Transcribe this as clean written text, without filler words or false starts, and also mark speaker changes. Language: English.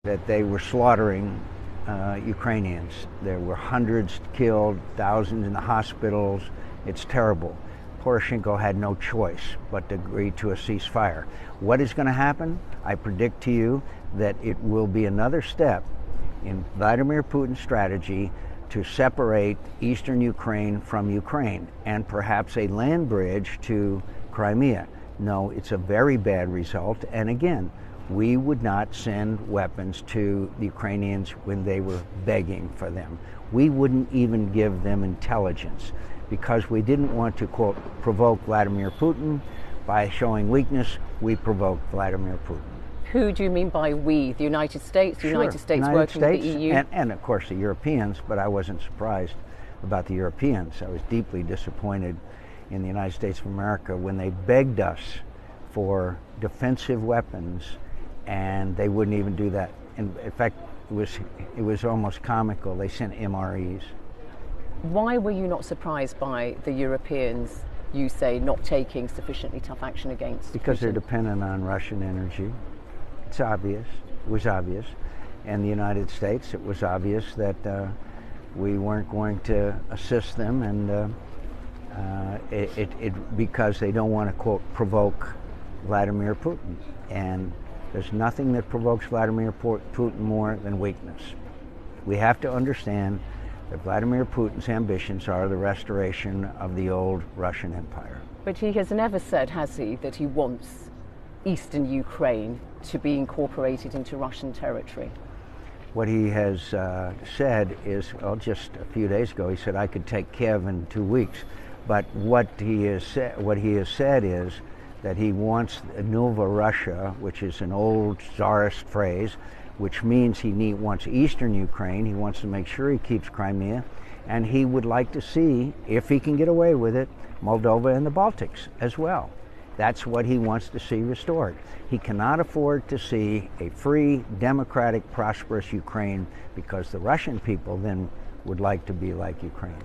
Speaker 1: that they were slaughtering Ukrainians. There were hundreds killed, thousands in the hospitals. It's terrible. Poroshenko had no choice but to agree to a ceasefire. What is going to happen? I predict to you that it will be another step in Vladimir Putin's strategy to separate eastern Ukraine from Ukraine and perhaps a land bridge to Crimea. No, it's a very bad result. And again, we would not send weapons to the Ukrainians when they were begging for them. We wouldn't even give them intelligence because we didn't want to, quote, provoke Vladimir Putin. By showing weakness, we provoked Vladimir Putin.
Speaker 2: Who do you mean by we? The United States? The United States working with the EU?
Speaker 1: And of course the Europeans, but I wasn't surprised about the Europeans. I was deeply disappointed in the United States of America when they begged us for defensive weapons and they wouldn't even do that. In fact, it was almost comical. They sent MREs.
Speaker 2: Why were you not surprised by the Europeans, you say, not taking sufficiently tough action against
Speaker 1: Because
Speaker 2: Putin?
Speaker 1: they're dependent on Russian energy. It's obvious. It was obvious. And the United States, it was obvious that we weren't going to assist them, and because they don't want to, quote, provoke Vladimir Putin. And there's nothing that provokes Vladimir Putin more than weakness. We have to understand that Vladimir Putin's ambitions are the restoration of the old Russian Empire.
Speaker 2: But he has never said, has he, that he wants eastern Ukraine to be incorporated into Russian territory?
Speaker 1: What he has said is, well, just a few days ago, he said, I could take Kiev in 2 weeks. But what he has said is that he wants Nova Russia, which is an old czarist phrase, which means he wants eastern Ukraine. He wants to make sure he keeps Crimea. And he would like to see, if he can get away with it, Moldova and the Baltics as well. That's what he wants to see restored. He cannot afford to see a free, democratic, prosperous Ukraine because the Russian people then would like to be like Ukraine.